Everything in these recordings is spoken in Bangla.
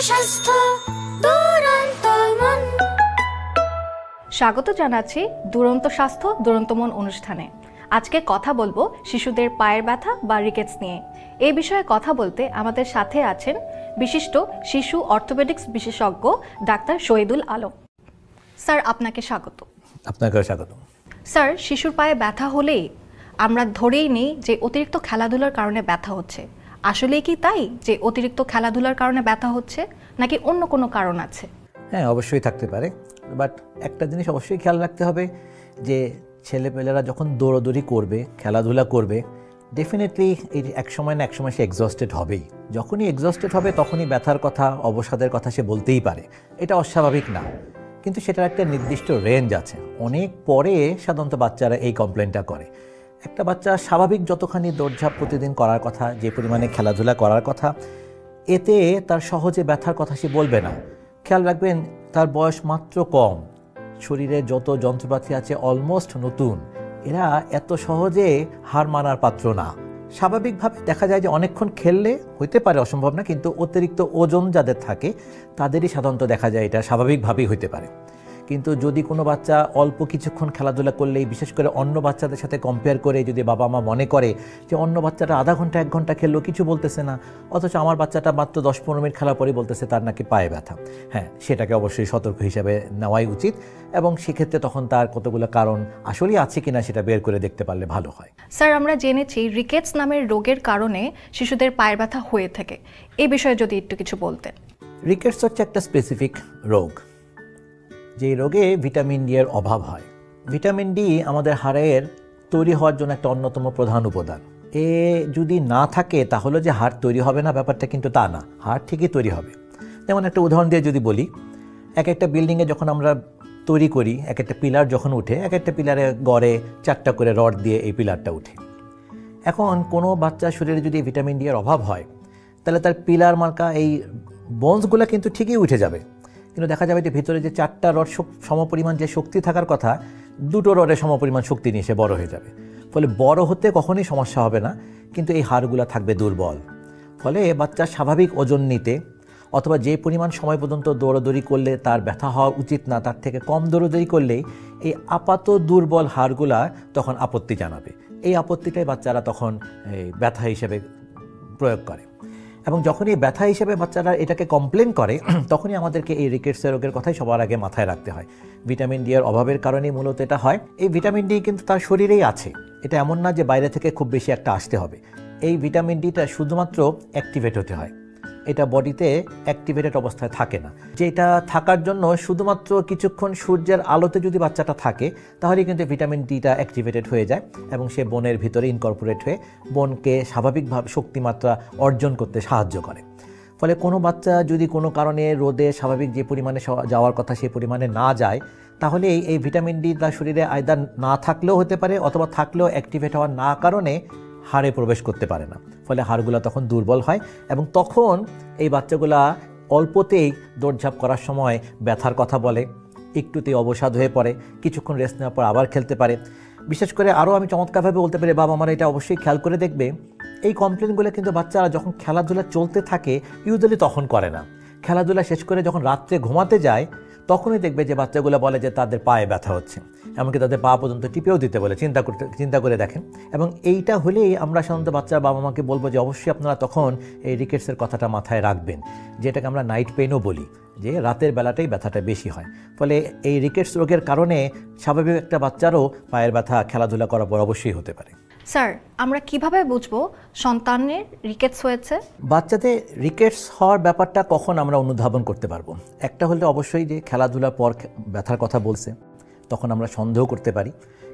স্বাস্থ্য দুরন্ত মন। স্বাগত জানাচ্ছি দুরন্ত স্বাস্থ্য দুরন্ত মন অনুষ্ঠানে। আজকে কথা বলবো শিশুদের পায়ের ব্যথা বা রিকেটস নিয়ে। এই বিষয়ে কথা বলতে আমাদের সাথে আছেন বিশিষ্ট শিশু অর্থোপেডিক্স বিশেষজ্ঞ ডাক্তার শহীদুল আলম। স্যার, আপনাকে স্বাগত। আপনাকেও স্বাগত। স্যার, শিশুর পায়ে ব্যথা হলেই আমরা ধরেই নিই যে অতিরিক্ত খেলাধুলার কারণে ব্যথা হচ্ছে। আসলেই কি তাই যে অতিরিক্ত খেলাধুলার কারণে ব্যথা হচ্ছে, নাকি অন্য কোনো কারণ আছে? হ্যাঁ, অবশ্যই থাকতে পারে, বাট একটা জিনিস অবশ্যই খেয়াল রাখতে হবে যে ছেলেপেলেরা যখন দৌড়াদৌড়ি করবে, খেলাধুলা করবে, ডেফিনেটলি এই এক সময় না এক সময় সে এক্সস্টেড হবেই। যখনই এক্সস্টেড হবে তখনই ব্যথার কথা, অবসাদের কথা সে বলতেই পারে। এটা অস্বাভাবিক না, কিন্তু সেটার একটা নির্দিষ্ট রেঞ্জ আছে। অনেক পরে সাধারণত বাচ্চারা এই কমপ্লেনটা করে। একটা বাচ্চা স্বাভাবিক যতখানি দৌড়ঝাঁপ প্রতিদিন করার কথা, যে পরিমাণে খেলাধুলা করার কথা, এতে তার সহজে ব্যথার কথা সে বলবে না। খেয়াল রাখবেন, তার বয়স মাত্র কম, শরীরে যত যন্ত্রপাতি আছে অলমোস্ট নতুন, এরা এত সহজে হার মানার পাত্র না। স্বাভাবিকভাবে দেখা যায় যে অনেকক্ষণ খেললে হইতে পারে, অসম্ভব না, কিন্তু অতিরিক্ত ওজন যাদের থাকে তাদেরই সাধারণত দেখা যায় এটা স্বাভাবিকভাবেই হইতে পারে। কিন্তু যদি কোনো বাচ্চা অল্প কিছুক্ষণ খেলাধুলা করলেই, বিশেষ করে অন্য বাচ্চাদের সাথে কম্পেয়ার করে যদি বাবা মা মনে করে যে অন্য বাচ্চাটা আধা ঘন্টা 1 ঘন্টা খেললো কিছু বলতেছে না, অথচ আমার বাচ্চাটা মাত্র 10-15 মিনিট খেলার পরে বলতেছে তার নাকি পায়ে ব্যথা, হ্যাঁ, সেটাকে অবশ্যই সতর্ক হিসাবে নেওয়াই উচিত। এবং সেক্ষেত্রে তখন তার কতগুলো কারণ আসলেই আছে কিনা সেটা বের করে দেখতে পারলে ভালো হয়। স্যার, আমরা জেনেছি রিকেটস নামের রোগের কারণে শিশুদের পায়ের ব্যথা হয়ে থাকে। এই বিষয়ে যদি একটু কিছু বলতেন। রিকেটস হচ্ছে একটা স্পেসিফিক রোগ, যে রোগে ভিটামিন ডি এর অভাব হয়। ভিটামিন ডি আমাদের হাড়ের তৈরি হওয়ার জন্য একটা অন্যতম প্রধান উপাদান। এ যদি না থাকে তাহলে যে হাড় তৈরি হবে না, ব্যাপারটা কিন্তু তা না, হাড় ঠিকই তৈরি হবে। যেমন একটা উদাহরণ দিয়ে যদি বলি, এক একটা বিল্ডিংয়ে যখন আমরা তৈরি করি, এক একটা পিলার যখন উঠে, এক একটা পিলারে গড়ে 4টা করে রড দিয়ে এই পিলারটা উঠে। এখন কোনো বাচ্চার শরীরে যদি ভিটামিন ডি এর অভাব হয়, তাহলে তার পিলার মার্কা এই বোনসগুলো কিন্তু ঠিকই উঠে যাবে, কিন্তু দেখা যাবে যে ভিতরে যে 4টা রড সমপরিমাণ যে শক্তি থাকার কথা, 2টো রডের সমপরিমাণ শক্তি নিয়ে সে বড় হয়ে যাবে। ফলে বড় হতে কখনোই সমস্যা হবে না, কিন্তু এই হাড়গুলো থাকবে দুর্বল। ফলে বাচ্চার স্বাভাবিক ওজন নিতে, অথবা যে পরিমাণ সময় পর্যন্ত দৌড়াদৌড়ি করলে তার ব্যথা হওয়া উচিত না, তার থেকে কম দৌড়াদৌড়ি করলেই এই আপাত দুর্বল হাড়গুলা তখন আপত্তি জানাবে। এই আপত্তিটাই বাচ্চারা তখন এই ব্যথা হিসেবে প্রয়োগ করে। এবং যখন এই ব্যথা হিসেবে বাচ্চারা এটাকে কমপ্লেন করে, তখনই আমাদেরকে এই রিকেটস রোগের কথাই সবার আগে মাথায় রাখতে হয়। ভিটামিন ডি এর অভাবের কারণেই মূলত এটা হয়। এই ভিটামিন ডি কিন্তু তার শরীরেই আছে, এটা এমন না যে বাইরে থেকে খুব বেশি একটা আসতে হবে। এই ভিটামিন ডিটা শুধুমাত্র অ্যাক্টিভেট হতে হয়, এটা বডিতে অ্যাক্টিভেটেড অবস্থায় থাকে না। যেটা থাকার জন্য শুধুমাত্র কিছুক্ষণ সূর্যের আলোতে যদি বাচ্চাটা থাকে, তাহলে কিন্তু ভিটামিন ডিটা অ্যাক্টিভেটেড হয়ে যায় এবং সে বোনের ভিতরে ইনকর্পোরেট হয়ে বোনকে স্বাভাবিকভাবে শক্তিমাত্রা অর্জন করতে সাহায্য করে। ফলে কোনো বাচ্চা যদি কোনো কারণে রোদে স্বাভাবিক যে পরিমাণে যাওয়ার কথা সেই পরিমাণে না যায়, তাহলে এই ভিটামিন ডি তার শরীরে আয়দার না থাকলেও হতে পারে, অথবা থাকলেও অ্যাক্টিভেট হওয়ার না কারণে হাড়ে প্রবেশ করতে পারে না। ফলে হাড়গুলো তখন দুর্বল হয় এবং তখন এই বাচ্চাগুলা অল্পতেই দৌড়ঝাঁপ করার সময় ব্যথার কথা বলে, একটুতেই অবসাদ হয়ে পড়ে, কিছুক্ষণ রেস্ট নেওয়ার পর আবার খেলতে পারে। বিশেষ করে আরও আমি চমৎকারভাবে বলতে পারি, বাবা আমার এটা অবশ্যই খেয়াল করে দেখবে, এই কমপ্লেনগুলো কিন্তু বাচ্চারা যখন খেলাধুলা চলতে থাকে ইউজুয়ালি তখন করে না। খেলাধুলা শেষ করে যখন রাত্রে ঘুমাতে যায়, তখনই দেখবে যে বাচ্চাগুলো বলে যে তাদের পায়ে ব্যথা হচ্ছে, এমনকি তাদের পা পর্যন্ত টিপেও দিতে বলে। চিন্তা করে দেখেন। এবং এইটা হলেই আমরা সাধারণত বাচ্চার বাবা মাকে বলবো যে অবশ্যই আপনারা তখন এই রিকেটসের কথাটা মাথায় রাখবেন, যেটাকে আমরা নাইট পেইনও বলি, যে রাতের বেলাটাই ব্যথাটা বেশি হয়। ফলে এই রিকেটস রোগের কারণে স্বাভাবিক একটা বাচ্চারও পায়ের ব্যথা খেলাধুলা করার পর অবশ্যই হতে পারে। স্যার, আমরা কিভাবে বুঝবো সন্তানের রিকেটস হয়েছে? বাচ্চাদের রিকেটস হওয়ার ব্যাপারটা কখন আমরা অনুধাবন করতে পারবো? একটা হলে অবশ্যই যে খেলাধুলার পর ব্যথার কথা বলছে, তখন আমরা সন্দেহ করতে পারি।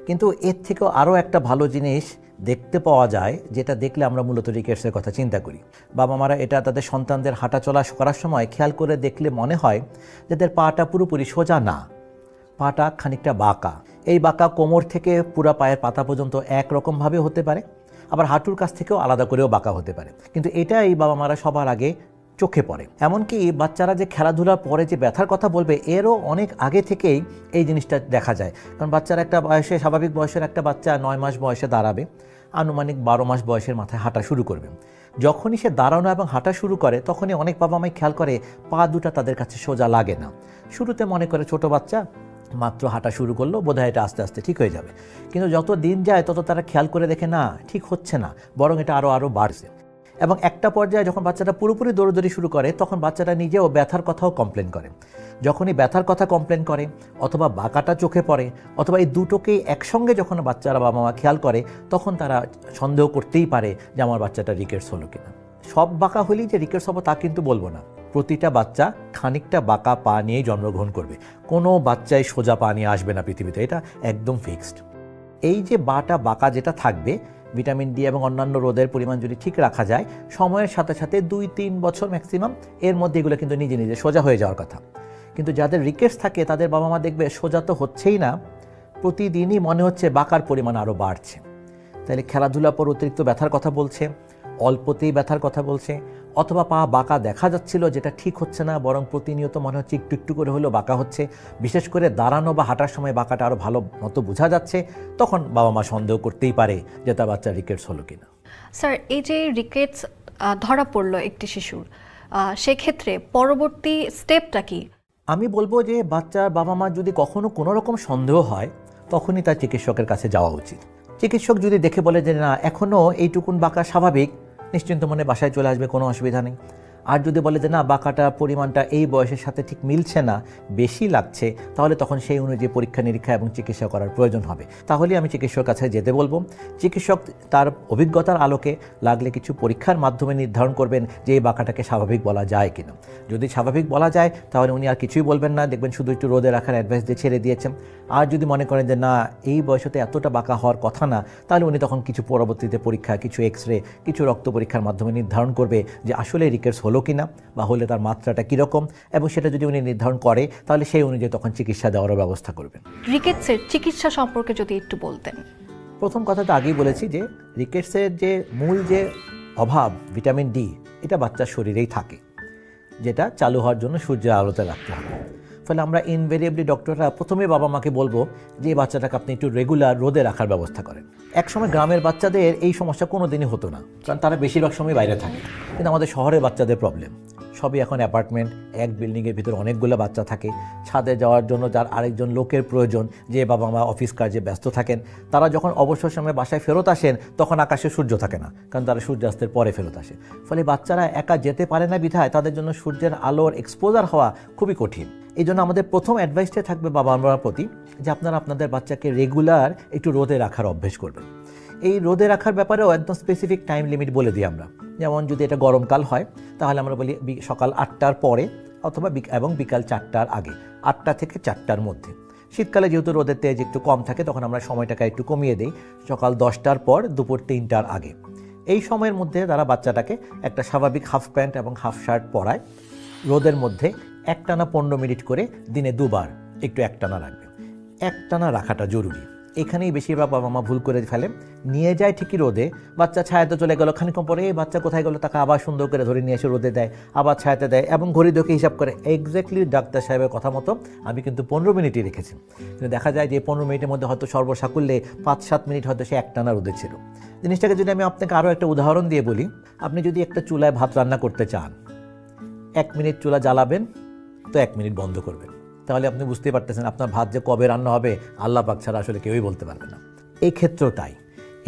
কিন্তু এর থেকেও আরও একটা ভালো জিনিস দেখতে পাওয়া যায়, যেটা দেখলে আমরা মূলত রিকেটসের কথা চিন্তা করি। বাবা মারা এটা তাদের সন্তানদের হাঁটা চলা করার সময় খেয়াল করে দেখলে মনে হয় যাদের পাটা পুরোপুরি সোজা না, পাটা খানিকটা বাঁকা। এই বাঁকা কোমর থেকে পুরা পায়ের পাতা পর্যন্ত একরকমভাবে হতে পারে, আবার হাঁটুর কাছ থেকেও আলাদা করেও বাঁকা হতে পারে। কিন্তু এটা এই বাবা মারা সবার আগে চোখে পড়ে। এমনকি বাচ্চারা যে খেলাধুলার পরে যে ব্যথার কথা বলবে, এরও অনেক আগে থেকেই এই জিনিসটা দেখা যায়। কারণ বাচ্চারা একটা বয়সে, স্বাভাবিক বয়সের একটা বাচ্চা 9 মাস বয়সে দাঁড়াবে, আনুমানিক 12 মাস বয়সের মাথায় হাঁটা শুরু করবে। যখনই সে দাঁড়ানো এবং হাঁটা শুরু করে তখনই অনেক বাবা মাই খেয়াল করে পা দুটা তাদের কাছে সোজা লাগে না। শুরুতে মনে করে ছোট বাচ্চা মাত্র হাঁটা শুরু করলো, বোধহয় এটা আস্তে আস্তে ঠিক হয়ে যাবে। কিন্তু যত দিন যায় তত তারা খেয়াল করে দেখে না, ঠিক হচ্ছে না, বরং এটা আরও বাড়ছে। এবং একটা পর্যায়ে যখন বাচ্চাটা পুরোপুরি দৌড়দৌড়ি শুরু করে তখন বাচ্চাটা নিজেও ব্যথার কথাও কমপ্লেন করে। যখনই ব্যথার কথা কমপ্লেন করে অথবা বাঁকাটা চোখে পড়ে অথবা এই দুটোকেই একসঙ্গে যখন বাচ্চারা বাবা মা খেয়াল করে তখন তারা সন্দেহ করতেই পারে যে আমার বাচ্চাটা রিকেটস হলো কিনা। সব বাঁকা হলেই যে রিকেটস হবো তা কিন্তু বলবো না। প্রতিটা বাচ্চা খানিকটা বাঁকা পা নিয়েই জন্মগ্রহণ করবে, কোনো বাচ্চাই সোজা পা নিয়ে আসবে না পৃথিবীতে, এটা একদম ফিক্সড। এই যে বাটা বাঁকা যেটা থাকবে, ভিটামিন ডি এবং অন্যান্য রোদের পরিমাণ যদি ঠিক রাখা যায় সময়ের সাথে সাথে 2-3 বছর ম্যাক্সিমাম এর মধ্যে এগুলো কিন্তু নিজে নিজে সোজা হয়ে যাওয়ার কথা। কিন্তু যাদের রিকেটস থাকে তাদের বাবা মা দেখবে সোজা তো হচ্ছেই না, প্রতিদিনই মনে হচ্ছে বাঁকার পরিমাণ আরও বাড়ছে। তাহলে খেলাধুলা পর অতিরিক্ত ব্যথার কথা বলছে, অল্পতেই ব্যথার কথা বলছে, অথবা পা বাঁকা দেখা যাচ্ছিল যেটা ঠিক হচ্ছে না, বরং প্রতিনিয়ত মনে হচ্ছে একটু একটু করে হলেও বাঁকা হচ্ছে, বিশেষ করে দাঁড়ানো বা হাঁটার সময় বাঁকাটা আরও ভালো মতো বোঝা যাচ্ছে, তখন বাবা মা সন্দেহ করতেই পারে যে তার বাচ্চা রিকেটস হলো কিনা। স্যার, এই যে রিকেটস ধরা পড়লো একটি শিশুর, সেক্ষেত্রে পরবর্তী স্টেপটা কি? আমি বলবো যে বাচ্চার বাবা মা যদি কখনো কোনো রকম সন্দেহ হয় তখনই তার চিকিৎসকের কাছে যাওয়া উচিত। চিকিৎসক যদি দেখে বলে যে না এখনও এইটুকুন বাঁকা স্বাভাবিক, নিশ্চিন্ত মনে বাসায় চলে আসবে, কোনো অসুবিধা নেই। আর যদি বলে যে না বাঁকাটা পরিমাণটা এই বয়সের সাথে ঠিক মিলছে না, বেশি লাগছে, তাহলে তখন সেই অনুযায়ী পরীক্ষা নিরীক্ষা এবং চিকিৎসা করার প্রয়োজন হবে। তাহলে আমি চিকিৎসকের কাছে যেতে বলবো। চিকিৎসক তার অভিজ্ঞতার আলোকে লাগলে কিছু পরীক্ষার মাধ্যমে নির্ধারণ করবেন যে এই বাঁকাটাকে স্বাভাবিক বলা যায় কিনা। যদি স্বাভাবিক বলা যায় তাহলে উনি আর কিছুই বলবেন না, দেখবেন শুধু একটু রোদে রাখার অ্যাডভাইস দিয়ে ছেড়ে দিয়েছেন। আর যদি মনে করেন যে না এই বয়সতে এতটা বাঁকা হওয়ার কথা না, তাহলে উনি তখন কিছু পরবর্তীতে পরীক্ষা, কিছু এক্সরে, কিছু রক্ত পরীক্ষার মাধ্যমে নির্ধারণ করবে যে আসলে রিকেটস হলো কিনা বা হলে তার মাত্রাটা কীরকম, এবং সেটা যদি উনি নির্ধারণ করে তাহলে সেই অনুযায়ী তখন চিকিৎসা দেওয়ারও ব্যবস্থা করবেন। রিকেটসের চিকিৎসা সম্পর্কে যদি একটু বলতেন। প্রথম কথা তো আগেই বলেছি যে রিকেটসের যে মূল যে অভাব ভিটামিন ডি, এটা বাচ্চার শরীরেই থাকে, যেটা চালু হওয়ার জন্য সূর্যের আলোতে রাখতে হবে। ফলে আমরা ইনভেরিয়েবলি ডক্টররা প্রথমে বাবা মাকে বলবো যে এই বাচ্চাটাকে আপনি একটু রেগুলার রোদে রাখার ব্যবস্থা করেন। একসময় গ্রামের বাচ্চাদের এই সমস্যা কোনো দিনই হতো না, কারণ তারা বেশিরভাগ সময় বাইরে থাকে। কিন্তু আমাদের শহরের বাচ্চাদের প্রবলেম, সবই এখন অ্যাপার্টমেন্ট, এক বিল্ডিংয়ের ভিতরে অনেকগুলো বাচ্চা থাকে, ছাদে যাওয়ার জন্য যার আরেকজন লোকের প্রয়োজন, যে বাবা মা অফিস কাজে ব্যস্ত থাকেন, তারা যখন অবসর সময় বাসায় ফেরত আসেন তখন আকাশে সূর্য থাকে না, কারণ তারা সূর্যাস্তের পরে ফেরত আসে। ফলে বাচ্চারা একা যেতে পারে না বিধায় তাদের জন্য সূর্যের আলোর এক্সপোজার হওয়া খুবই কঠিন। এই জন্য আমাদের প্রথম অ্যাডভাইসটা থাকবে বাবা মার প্রতি যে আপনারা আপনাদের বাচ্চাকে রেগুলার একটু রোদে রাখার অভ্যেস করবেন। এই রোদে রাখার ব্যাপারেও একদম স্পেসিফিক টাইম লিমিট বলে দিই আমরা। যেমন যদি এটা গরমকাল হয় তাহলে আমরা বলি সকাল 8টার পরে অথবা এবং বিকাল 4টার আগে, 8টা থেকে 4টার মধ্যে। শীতকালে যেহেতু রোদের তেজ একটু কম থাকে তখন আমরা সময়টাকে একটু কমিয়ে দিই, সকাল 10টার পর দুপুর 3টার আগে। এই সময়ের মধ্যে তারা বাচ্চাটাকে একটা স্বাভাবিক হাফ প্যান্ট এবং হাফ শার্ট পরায়, রোদের মধ্যে একটানা 15 মিনিট করে দিনে 2 বার একটু একটানা রাখবে। একটানা রাখাটা জরুরি। এখানেই বেশিরভাগ বাবা মা ভুল করে ফেলে, নিয়ে যায় ঠিকই রোদে, বাচ্চা ছায়াতে চলে গেল, খানিকক্ষণ পরে এই বাচ্চা কোথায় গেল তাকে আবার সুন্দর করে ধরে নিয়ে এসে রোদে দেয়, আবার ছায়াতে দেয় এবং ঘড়ি দেখে হিসাব করে এক্স্যাক্টলি ডাক্তার সাহেবের কথা মতো আমি কিন্তু 15 মিনিটই রেখেছি। কিন্তু দেখা যায় যে 15 মিনিটের মধ্যে হয়তো সর্বসাকুল্যে 5-7 মিনিট হয়তো সে একটানা রোদে ছিল। জিনিসটাকে যদি আমি আপনাকে আরও একটা উদাহরণ দিয়ে বলি, আপনি যদি একটা চুলায় ভাত রান্না করতে চান, 1 মিনিট চুলা জ্বালাবেন তো 1 মিনিট বন্ধ করবেন, তাহলে আপনি বুঝতেই পারতেছেন আপনার ভাত যে কবে রান্না হবে আল্লাহ পাক ছাড়া আসলে কেউই বলতে পারবে না। এই ক্ষেত্রেও তাই,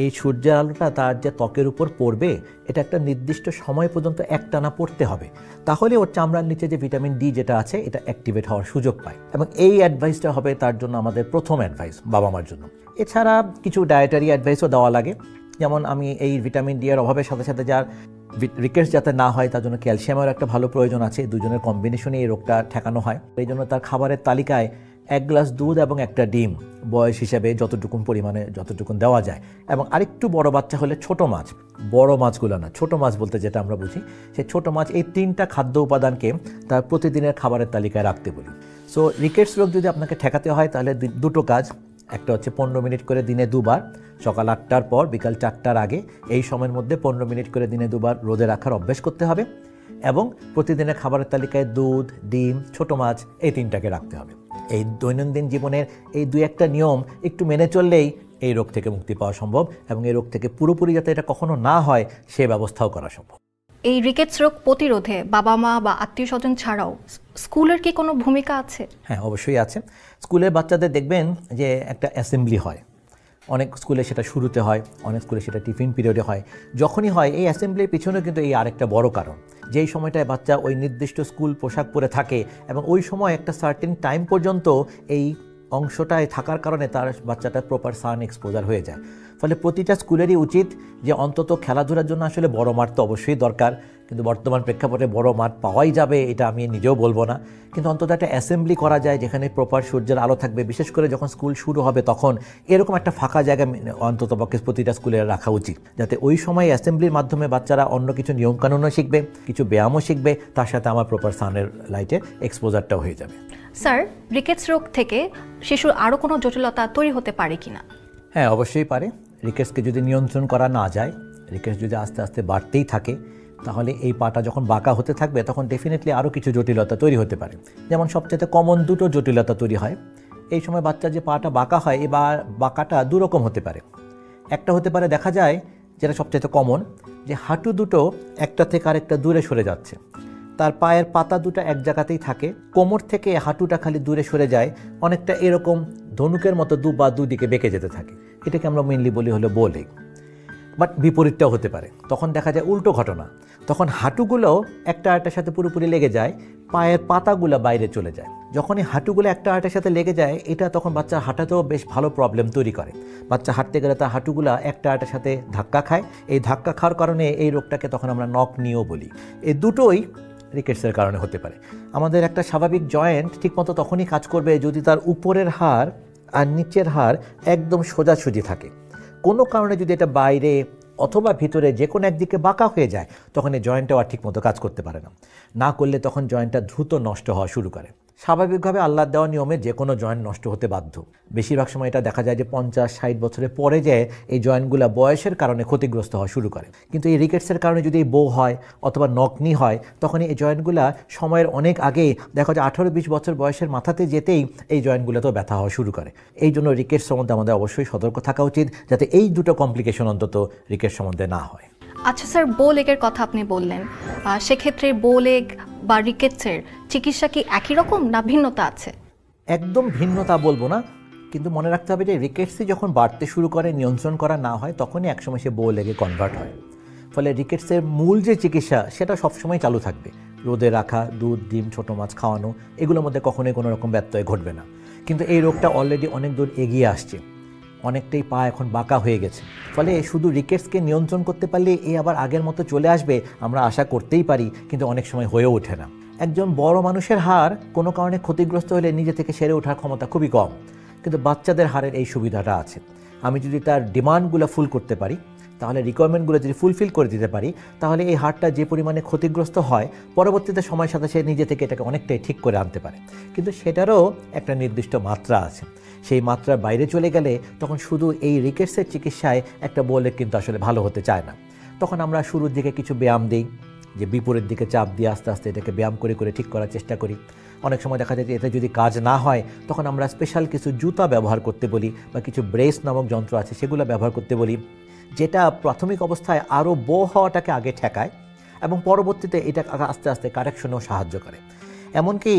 এই সূর্যের আলোটা তার যে ত্বকের উপর পড়বে এটা একটা নির্দিষ্ট সময় পর্যন্ত একটানা পড়তে হবে, তাহলে ওর চামড়ার নিচে যে ভিটামিন ডি যেটা আছে এটা অ্যাক্টিভেট হওয়ার সুযোগ পায়। এবং এই অ্যাডভাইসটা হবে তার জন্য আমাদের প্রথম অ্যাডভাইস বাবা মার জন্য। এছাড়া কিছু ডায়েটারি অ্যাডভাইসও দেওয়া লাগে, যেমন আমি এই ভিটামিন ডি এর অভাবের সাথে সাথে যার রিকেটস যাতে না হয় তার জন্য ক্যালসিয়ামের একটা ভালো প্রয়োজন আছে, দুজনের কম্বিনেশনে এই রোগটা ঠেকানো হয়। এই জন্য তার খাবারের তালিকায় 1 গ্লাস দুধ এবং একটা ডিম বয়স হিসেবে যতটুকুন পরিমাণে যতটুকুন দেওয়া যায়, এবং আরেকটু বড় বাচ্চা হলে ছোট মাছ, বড় মাছগুলো না, ছোট মাছ বলতে যেটা আমরা বুঝি সেই ছোট মাছ, এই 3টা খাদ্য উপাদানকে তার প্রতিদিনের খাবারের তালিকায় রাখতে বলি। সো রিকেটস রোগ যদি আপনাকে ঠেকাতে হয় তাহলে দুটো কাজ, একটা হচ্ছে 15 মিনিট করে দিনে 2 বার, সকাল 8টার পর বিকাল 4টার আগে, এই সময়ের মধ্যে 15 মিনিট করে দিনে 2 বার রোদে রাখার অভ্যাস করতে হবে, এবং প্রতিদিনের খাবারের তালিকায় দুধ, ডিম, ছোট মাছ এই 3টাকে রাখতে হবে। এই দৈনন্দিন জীবনের এই 2-1টা নিয়ম একটু মেনে চললেই এই রোগ থেকে মুক্তি পাওয়া সম্ভব এবং এই রোগ থেকে পুরোপুরি যাতে এটা কখনো না হয় সে ব্যবস্থাও করা সম্ভব। এই রিকেটস রোগ প্রতিরোধে বাবা মা বা আত্মীয় স্বজন ছাড়াও স্কুলের কি কোনো ভূমিকা আছে? হ্যাঁ, অবশ্যই আছে। স্কুলের বাচ্চাদের দেখবেন যে একটা অ্যাসেম্বলি হয়, অনেক স্কুলে সেটা শুরুতে হয়, অনেক স্কুলে সেটা টিফিন পিরিয়ডে হয়। যখনই হয় এই অ্যাসেম্বলির পিছনে কিন্তু এই আরেকটা বড় কারণ, যেই সময়টায় বাচ্চা ওই নির্দিষ্ট স্কুল পোশাক পরে থাকে এবং ওই সময় একটা সার্টেন টাইম পর্যন্ত এই অংশটায় থাকার কারণে তার বাচ্চাটা প্রপার সান এক্সপোজার হয়ে যায়। ফলে প্রতিটা স্কুলেরই উচিত যে অন্তত খেলাধুলার জন্য আসলে বড় মাঠ তো অবশ্যই দরকার, কিন্তু বর্তমান প্রেক্ষাপটে বড় মাঠ পাওয়াই যাবে এটা আমি নিজেও বলবো না, কিন্তু অন্তত একটা অ্যাসেম্বলি করা যায় যেখানে প্রপার সূর্যের আলো থাকবে। বিশেষ করে যখন স্কুল শুরু হবে তখন এরকম একটা ফাঁকা জায়গা অন্তত পক্ষে প্রতিটা স্কুলে রাখা উচিত, যাতে ওই সময় অ্যাসেম্বলির মাধ্যমে বাচ্চারা অন্য কিছু নিয়মকানুনও শিখবে, কিছু ব্যায়ামও শিখবে, তার সাথে আমার প্রপার সানের লাইটে এক্সপোজারটাও হয়ে যাবে। স্যার, রিকেটস রোগ থেকে শিশুর আরও কোনো জটিলতা তৈরি হতে পারে কিনা? হ্যাঁ, অবশ্যই পারে। রিকেটসকে যদি নিয়ন্ত্রণ করা না যায়, রিকেটস যদি আস্তে আস্তে বাড়তেই থাকে, তাহলে এই পাটা যখন বাঁকা হতে থাকবে তখন ডেফিনেটলি আরও কিছু জটিলতা তৈরি হতে পারে। যেমন সবচেয়ে কমন দুটো জটিলতা তৈরি হয় এই সময়। বাচ্চার যে পাটা বাঁকা হয়, এই বাঁকাটা দুরকম হতে পারে। একটা হতে পারে, দেখা যায় যেটা সবচেয়ে কমন, যে হাঁটু দুটো একটা থেকে আরেকটা দূরে সরে যাচ্ছে, তার পায়ের পাতা দুটো এক জায়গাতেই থাকে, কোমর থেকে হাঁটুটা খালি দূরে সরে যায়, অনেকটা এরকম ধনুকের মতো দুদিকে বেঁকে যেতে থাকে। এটাকে আমরা মেনলি বলি হলো বোw লেগ। বাট বিপরীতটাও হতে পারে, তখন দেখা যায় উল্টো ঘটনা, তখন হাঁটুগুলো একটা আরেকটার সাথে পুরোপুরি লেগে যায়, পায়ের পাতাগুলো বাইরে চলে যায়। যখন এই হাঁটুগুলো একটা আরেকটার সাথে লেগে যায়, এটা তখন বাচ্চার হাঁটাতেও বেশ ভালো প্রবলেম তৈরি করে। বাচ্চা হাঁটতে গেলে তার হাঁটুগুলো একটা আরেকটার সাথে ধাক্কা খায়, এই ধাক্কা খাওয়ার কারণে এই রোগটাকে তখন আমরা নক নিও বলি। এই দুটোই রিকেটসের কারণে হতে পারে। আমাদের একটা স্বাভাবিক জয়েন্ট ঠিকমতো তখনই কাজ করবে যদি তার উপরের হাড় আর নিচের হাড় একদম সোজাসুজি থাকে। কোনো কারণে যদি এটা বাইরে অথবা ভিতরে যে কোনো একদিকে বাঁকা হয়ে যায়, তখন এই জয়েন্টটাও আর ঠিকমতো কাজ করতে পারে না করলে তখন জয়েন্টটা দ্রুত নষ্ট হওয়া শুরু করে। স্বাভাবিকভাবে আল্লাহর দেওয়া নিয়মে যে কোনো জয়েন্ট নষ্ট হতে বাধ্য। বেশিরভাগ সময় এটা দেখা যায় যে 50-60 বছরের পরে যায় এই জয়েন্টগুলো বয়সের কারণে ক্ষতিগ্রস্ত হওয়া শুরু করে। কিন্তু এই রিকেটসের কারণে যদি বোw হয় অথবা নকনি হয়, তখন এই জয়েন্টগুলো সময়ের অনেক আগেই দেখা যায় 18-20 বছর বয়সের মাথাতে যেতেই এই জয়েন্টগুলোতেও ব্যথা হওয়া শুরু করে। এই জন্য রিকেটস সম্বন্ধে আমাদের অবশ্যই সতর্ক থাকা উচিত, যাতে এই দুটো কমপ্লিকেশন অন্তত রিকেটস সম্বন্ধে না হয়। আচ্ছা স্যার, বোw লেগের কথা আপনি বললেন, সেক্ষেত্রে বোw লেগ বা রিকেটসের চিকিৎসা কি একই রকম না ভিন্নতা আছে? একদম ভিন্নতা বলবো না, কিন্তু মনে রাখতে হবে যে রিকেটসই যখন বাড়তে শুরু করে, নিয়ন্ত্রণ করা না হয়, তখনই একসময় সে বোw লেগে কনভার্ট হয়। ফলে রিকেটসের মূল যে চিকিৎসা সেটা সবসময় চালু থাকবে। রোদে রাখা, দুধ, ডিম, ছোটো মাছ খাওয়ানো, এগুলোর মধ্যে কখনোই কোনো রকম ব্যত্যয় ঘটবে না। কিন্তু এই রোগটা অলরেডি অনেক দূর এগিয়ে আসছে, অনেকটাই পা এখন বাঁকা হয়ে গেছে। ফলে শুধু রিকেটসকে নিয়ন্ত্রণ করতে পারলে এ আবার আগের মতো চলে আসবে আমরা আশা করতেই পারি, কিন্তু অনেক সময় হয়েও ওঠে না। একজন বড় মানুষের হাড় কোনো কারণে ক্ষতিগ্রস্ত হলে নিজে থেকে সেরে ওঠার ক্ষমতা খুবই কম, কিন্তু বাচ্চাদের হাড়ের এই সুবিধাটা আছে। আমি যদি তার ডিমান্ডগুলো ফুল করতে পারি, তাহলে রিকোয়ারমেন্টগুলো যদি ফুলফিল করে দিতে পারি, তাহলে এই হাড়টা যে পরিমাণে ক্ষতিগ্রস্ত হয় পরবর্তীতে সময়ের সাথে সে নিজে থেকে এটাকে অনেকটাই ঠিক করে আনতে পারে। কিন্তু সেটারও একটা নির্দিষ্ট মাত্রা আছে। সেই মাত্রার বাইরে চলে গেলে তখন শুধু এই রিকেটসের চিকিৎসায় একটা বোw লেগ কিন্তু আসলে ভালো হতে চায় না। তখন আমরা শুরুর দিকে কিছু ব্যায়াম দিই, যে বিপরীত দিকে চাপ দিয়ে আস্তে আস্তে এটাকে ব্যায়াম করে করে ঠিক করার চেষ্টা করি। অনেক সময় দেখা যায় যে এতে যদি কাজ না হয়, তখন আমরা স্পেশাল কিছু জুতা ব্যবহার করতে বলি বা কিছু ব্রেস নামক যন্ত্র আছে সেগুলো ব্যবহার করতে বলি, যেটা প্রাথমিক অবস্থায় আরও বোw হওয়াটাকে আগে ঠেকায় এবং পরবর্তীতে এটা আস্তে আস্তে কারেকশনেও সাহায্য করে। এমনকি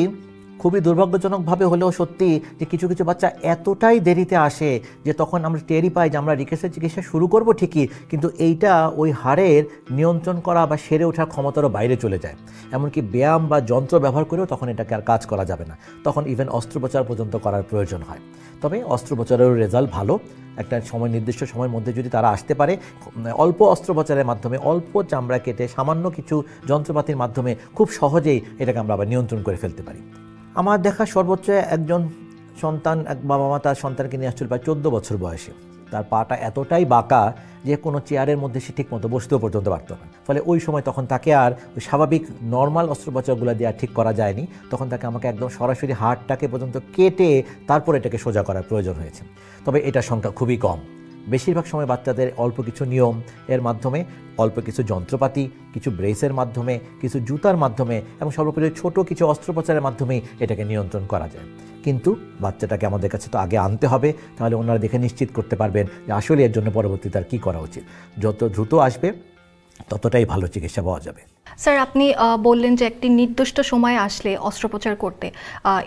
খুবই দুর্ভাগ্যজনকভাবে হলেও সত্যি যে কিছু কিছু বাচ্চা এতটাই দেরিতে আসে যে তখন আমরা টেরই পাই যে আমরা রিকেটসের চিকিৎসা শুরু করব ঠিকই, কিন্তু এইটা ওই হাড়ের নিয়ন্ত্রণ করা বা সেরে ওঠার ক্ষমতারও বাইরে চলে যায়। এমনকি ব্যায়াম বা যন্ত্র ব্যবহার করেও তখন এটাকে আর কাজ করা যাবে না, তখন ইভেন অস্ত্রোপচার পর্যন্ত করার প্রয়োজন হয়। তবে অস্ত্রোপচারেরও রেজাল্ট ভালো। একটা সময় নির্দিষ্ট সময়ের মধ্যে যদি তারা আসতে পারে, অল্প অস্ত্রোপচারের মাধ্যমে, অল্প চামড়া কেটে সামান্য কিছু যন্ত্রপাতির মাধ্যমে খুব সহজেই এটাকে আমরা আবার নিয়ন্ত্রণ করে ফেলতে পারি। আমার দেখা সর্বোচ্চ একজন সন্তান, এক বাবা মা তার সন্তানকে নিয়ে আসছিল প্রায় 14 বছর বয়সে। তার পাটা এতটাই বাঁকা যে কোনো চেয়ারের মধ্যে সে ঠিকমতো বসতেও পর্যন্ত পারত না। ফলে ওই সময় তখন তাকে আর ওই স্বাভাবিক নর্মাল অস্ত্রোপচারগুলো দিয়ে আর ঠিক করা যায়নি, তখন তাকে আমাকে একদম সরাসরি হাড়টাকে পর্যন্ত কেটে তারপর এটাকে সোজা করার প্রয়োজন হয়েছে। তবে এটার সংখ্যা খুবই কম, বেশিরভাগ সময় বাচ্চাদের অল্প কিছু নিয়ম এর মাধ্যমে, অল্প কিছু যন্ত্রপাতি, কিছু ব্রেসের মাধ্যমে, কিছু জুতার মাধ্যমে এবং সর্বোপরি ছোট কিছু অস্ত্রোপচারের মাধ্যমেই এটাকে নিয়ন্ত্রণ করা যায়। কিন্তু বাচ্চাটাকে আমাদের কাছে তো আগে আনতে হবে, তাহলে ওনারা দেখে নিশ্চিত করতে পারবেন যে আসলে এর জন্য পরবর্তীতে আর কী করা উচিত। যত দ্রুত আসবে ততটাই ভালো চিকিৎসা পাওয়া যাবে। স্যার, আপনি বললেন যে একটি নির্দিষ্ট সময় আসলে অস্ত্রোপচার করতে,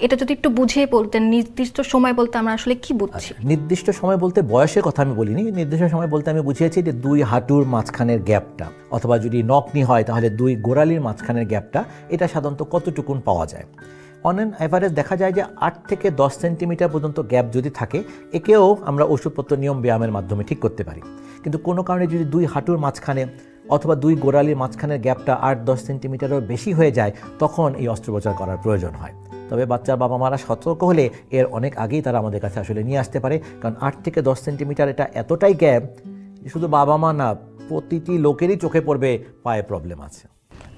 এটা যদি একটু বুঝিয়ে বলতেন, নির্দিষ্ট সময় বলতে আমরা আসলে কি বুঝছি? নির্দিষ্ট সময় বলতে বয়সের কথা আমি বলিনি, নির্দিষ্ট সময় বলতে আমি বুঝিয়েছি যে 2 হাঁটুর মাঝখানের গ্যাপটা, অথবা যদি নকনি হয় তাহলে 2 গোড়ালির মাঝখানের গ্যাপটা, এটা সাধারণত কতটুকুন পাওয়া যায়। অন অ্যান অ্যাভারেজ দেখা যায় যে 8 থেকে 10 সেন্টিমিটার পর্যন্ত গ্যাপ যদি থাকে, একেও আমরা ওষুধপত্র নিয়ম ব্যায়ামের মাধ্যমে ঠিক করতে পারি। কিন্তু কোনো কারণে যদি 2 হাঁটুর মাঝখানে অথবা 2 গোড়ালির মাঝখানের গ্যাপটা 8-10 সেন্টিমিটারও বেশি হয়ে যায়, তখন এই অস্ত্রোপচার করার প্রয়োজন হয়। তবে বাচ্চার বাবা মারা সতর্ক হলে এর অনেক আগেই তারা আমাদের কাছে আসলে নিয়ে আসতে পারে, কারণ 8 থেকে 10 সেন্টিমিটার এটা এতটাই গ্যাপ, শুধু বাবা মা না, প্রতিটি লোকেরই চোখে পড়বে পায়ে প্রবলেম আছে।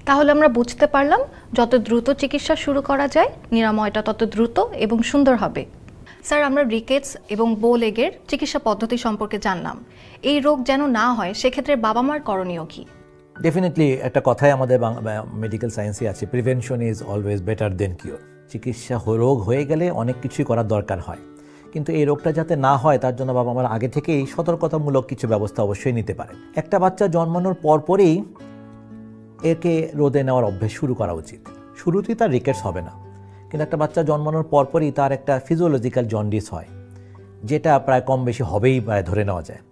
তাহলে আমরা বুঝতে পারলাম, যত দ্রুত চিকিৎসা শুরু করা যায়, নিরাময়টা তত দ্রুত এবং সুন্দর হবে। স্যার, আমরা রিকেটস এবং বো লেগের চিকিৎসা পদ্ধতি সম্পর্কে জানলাম। এই রোগ যেন না হয়, সেক্ষেত্রে বাবা মার করণীয় কি? ডেফিনেটলি একটা কথাই আমাদের মেডিকেল সায়েন্সে আছে, prevention is always better then cure. চিকিৎসা রোগ হয়ে গেলে অনেক কিছুই করার দরকার হয়, কিন্তু এই রোগটা যাতে না হয় তার জন্য বাবা মারা আগে থেকেই সতর্কতামূলক কিছু ব্যবস্থা অবশ্যই নিতে পারে। একটা বাচ্চা জন্মানোর পরপরই একে রোদে নেওয়ার অভ্যেস শুরু করা উচিত। শুরুতেই তার রিকেটস হবে না, কিন্তু একটা বাচ্চা জন্মানোর পরপরই তার একটা ফিজিওলজিক্যাল জন্ডিস হয়, যেটা প্রায় কম বেশি হবেই প্রায় ধরে নেওয়া যায়।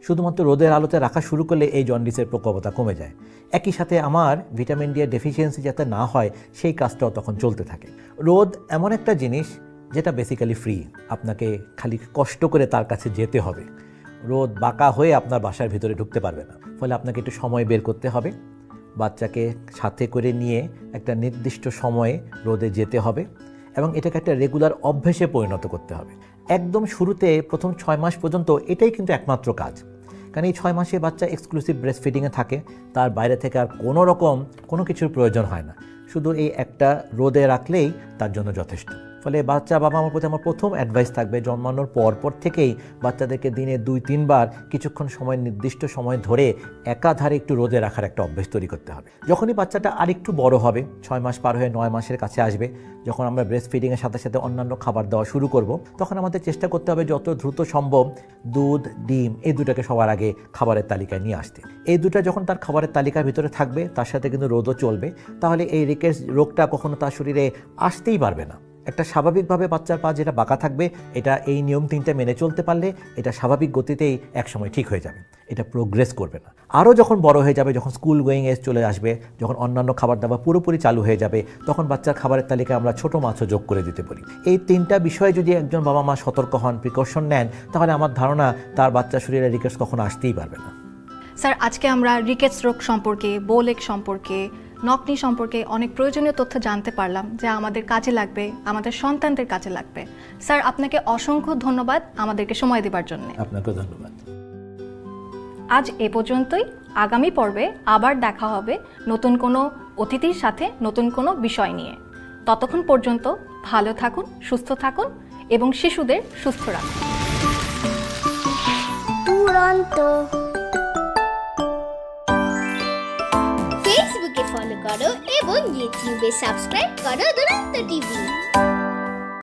শুধুমাত্র রোদের আলোতে রাখা শুরু করলে এই জন্ডিসের প্রকোপতা কমে যায়। একই সাথে আমার ভিটামিন ডি এর ডেফিসিয়েন্সি যাতে না হয় সেই কাজটাও তখন চলতে থাকে। রোদ এমন একটা জিনিস যেটা বেসিক্যালি ফ্রি, আপনাকে খালি কষ্ট করে তার কাছে যেতে হবে। রোদ বাঁকা হয়ে আপনার বাসার ভিতরে ঢুকতে পারবে না, ফলে আপনাকে একটু সময় বের করতে হবে, বাচ্চাকে সাথে করে নিয়ে একটা নির্দিষ্ট সময়ে রোদে যেতে হবে এবং এটাকে একটা রেগুলার অভ্যেসে পরিণত করতে হবে। একদম শুরুতে প্রথম 6 মাস পর্যন্ত এটাই কিন্তু একমাত্র কাজ, কারণ এই 6 মাসে বাচ্চা এক্সক্লুসিভ ব্রেস্ট ফিডিংয়ে থাকে, তার বাইরে থেকে আর কোনো কিছুর প্রয়োজন হয় না, শুধু এই একটা রোদে রাখলেই তার জন্য যথেষ্ট। ফলে বাচ্চা বাবা মার প্রতি আমার প্রথম অ্যাডভাইস থাকবে, জন্মানোর পর থেকেই বাচ্চাদেরকে দিনে 2-3 বার কিছুক্ষণ সময়, নির্দিষ্ট সময় ধরে একাধারে একটু রোদে রাখার একটা অভ্যেস তৈরি করতে হবে। যখনই বাচ্চাটা আরেকটু বড় হবে, 6 মাস পার হয়ে 9 মাসের কাছে আসবে, যখন আমরা ব্রেস্ট ফিডিংয়ের সাথে সাথে অন্যান্য খাবার দেওয়া শুরু করব, তখন আমাদের চেষ্টা করতে হবে যত দ্রুত সম্ভব দুধ, ডিম এই দুটাকে সবার আগে খাবারের তালিকায় নিয়ে আসতে। এই দুটা যখন তার খাবারের তালিকার ভিতরে থাকবে, তার সাথে কিন্তু রোদও চলবে, তাহলে এই রিকেটস রোগটা কখনো তার শরীরে আসতেই পারবে না। একটা স্বাভাবিকভাবে বাচ্চার পা যেটা বাঁকা থাকবে, এটা এই নিয়ম 3টা মেনে চলতে পারলে এটা স্বাভাবিক গতিতেই একসময় ঠিক হয়ে যাবে, এটা প্রোগ্রেস করবে না। আরও যখন বড় হয়ে যাবে, যখন স্কুল গোয়িং এজ চলে আসবে, যখন অন্যান্য খাবার দাবার পুরোপুরি চালু হয়ে যাবে, তখন বাচ্চার খাবারের তালিকায় আমরা ছোট মাছও যোগ করে দিতে পারি। এই 3টা বিষয়ে যদি একজন বাবা মা সতর্ক হন, প্রিকশন নেন, তাহলে আমার ধারণা তার বাচ্চার শরীরে রিকেটস কখনো আসতেই পারবে না। স্যার, আজকে আমরা রিকেটস রোগ সম্পর্কে, বো লেগ সম্পর্কে, নকনি সম্পর্কে অনেক প্রয়োজনীয় তথ্য জানতে পারলাম, যা আমাদের কাজে লাগবে, আমাদের সন্তানদের কাজে লাগবে। স্যার, আপনাকে অসংখ্য ধন্যবাদ আমাদেরকে সময় দেওয়ার জন্য। আপনাকেও ধন্যবাদ। আজ এ পর্যন্তই। আগামী পর্বে আবার দেখা হবে নতুন কোনো অতিথির সাথে, নতুন কোনো বিষয় নিয়ে। ততক্ষণ পর্যন্ত ভালো থাকুন, সুস্থ থাকুন এবং শিশুদের সুস্থ রাখুন। দুরন্ত ফেসবুকে ফলো করো এবং ইউটিউবে সাবস্ক্রাইব করো দুরন্ত টিভি।